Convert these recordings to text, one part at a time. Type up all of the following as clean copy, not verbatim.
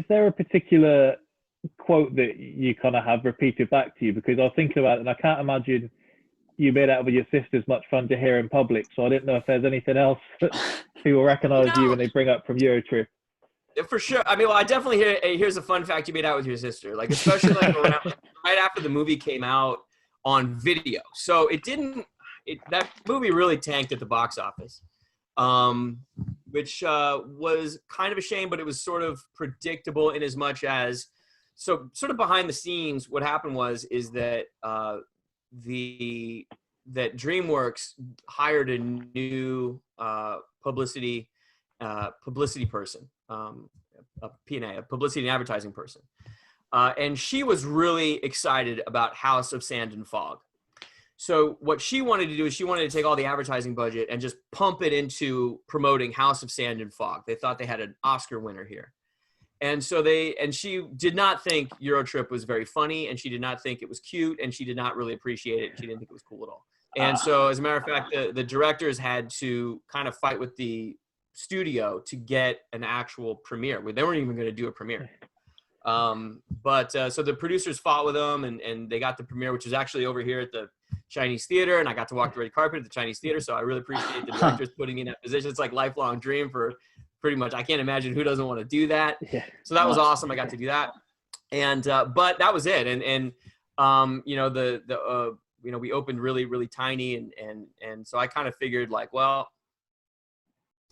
there a particular quote that you kind of have repeated back to you? Because I was thinking about it, and I can't imagine you made out with your sister as much fun to hear in public. So I didn't know if there's anything else that people recognize you when they bring up from EuroTrip. For sure. I mean, well, I definitely here's a fun fact you made out with your sister. Like, especially like right after the movie came out on video. So that movie really tanked at the box office, which was kind of a shame, but it was sort of predictable in as much as, so sort of behind the scenes, what happened is that that DreamWorks hired a new publicity person, a P&A, a publicity and advertising person. And she was really excited about House of Sand and Fog. So what she wanted to do is she wanted to take all the advertising budget and just pump it into promoting House of Sand and Fog. They thought they had an Oscar winner here. And so she did not think EuroTrip was very funny, and she did not think it was cute, and she did not really appreciate it. She didn't think it was cool at all. And so, as a matter of fact, the directors had to kind of fight with the studio to get an actual premiere. They weren't even going to do a premiere. But so the producers fought with them, and they got the premiere, which was actually over here at the Chinese Theater, and I got to walk the red carpet at the Chinese Theater. So I really appreciate the directors putting me in that position. It's like a lifelong dream for pretty much. I can't imagine who doesn't want to do that. Yeah. So that was awesome. I got to do that. And, but that was it. And you know, we opened really, really tiny. And so I kind of figured like, well,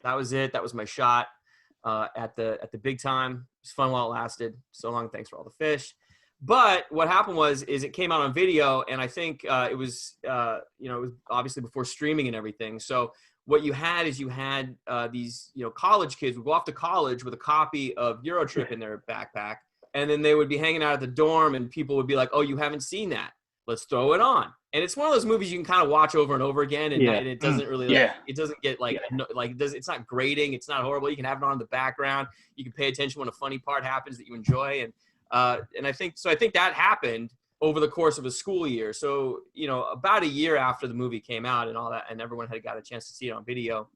that was it. That was my shot, at the big time. It was fun while it lasted. So long. Thanks for all the fish. But what happened is it came out on video, and I think it was it was obviously before streaming and everything. So what you had these college kids would go off to college with a copy of EuroTrip in their backpack, and then they would be hanging out at the dorm, and people would be like, "Oh, you haven't seen that? Let's throw it on." And it's one of those movies you can kind of watch over and over again, and it doesn't really it doesn't get it's not grating, it's not horrible. You can have it on in the background. You can pay attention when a funny part happens that you enjoy, and I think that happened over the course of a school year. So, about a year after the movie came out and all that, and everyone had got a chance to see it on video,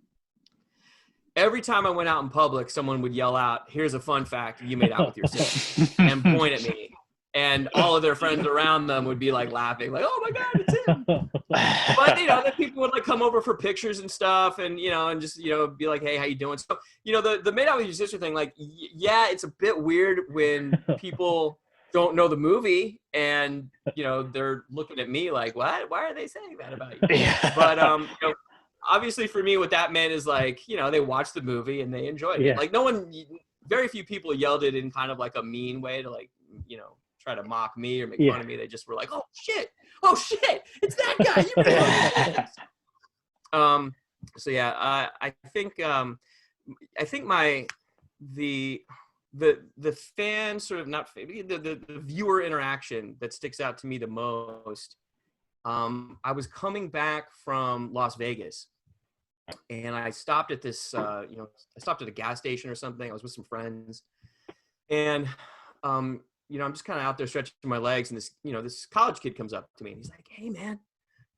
every time I went out in public, someone would yell out, "Here's a fun fact you made out with your sister," and point at me. And all of their friends around them would be like laughing, like, "Oh my God, it's him!" But then people would like come over for pictures and stuff, and and just be like, "Hey, how you doing?" So the made out with your sister thing, like, it's a bit weird when people don't know the movie and they're looking at me like, "What? Why are they saying that about you?" But obviously for me, what that meant is like they watched the movie and they enjoyed it. Like very few people yelled it in kind of like a mean way to like try to mock me or make fun of me. They just were like, oh shit, it's that guy. You really love it. So yeah, I think the fan sort of the viewer interaction that sticks out to me the most. I was coming back from Las Vegas, and I stopped at this I stopped at a gas station or something. I was with some friends, and I'm just kind of out there stretching my legs, and this college kid comes up to me and he's like, "Hey man,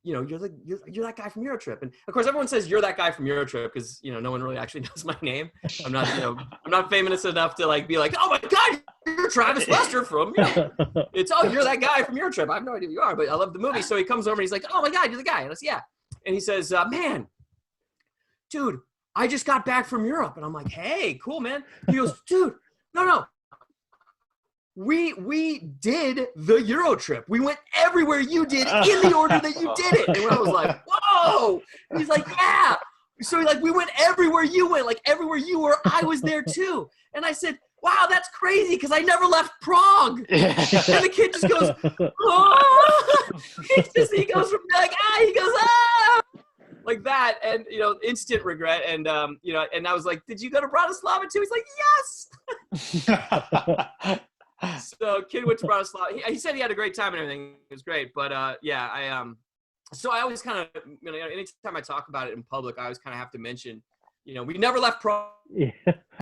you're that guy from EuroTrip." And of course everyone says you're that guy from EuroTrip because no one really actually knows my name. I'm not famous enough to like be like, "Oh my God, you're Travis Lester from it's you're that guy from EuroTrip." I have no idea who you are, but I love the movie. So he comes over and he's like, "Oh my God, you're the guy." And I said, "Yeah." And he says, "Man, dude, I just got back from Europe." And I'm like, "Hey, cool, man." He goes, "Dude, no. We did the EuroTrip. We went everywhere you did in the order that you did it." And I was like, "Whoa!" And he's like, "Yeah." So we went everywhere you went, like everywhere you were, I was there too. And I said, "Wow, that's crazy because I never left Prague." And the kid just goes, "Oh!" He goes from like he goes like that, and instant regret. And and I was like, "Did you go to Bratislava too?" He's like, "Yes." So kid went to Bratislava. He said he had a great time and everything. It was great. But so I always kind of, anytime I talk about it in public, I always kind of have to mention, we never left Prague.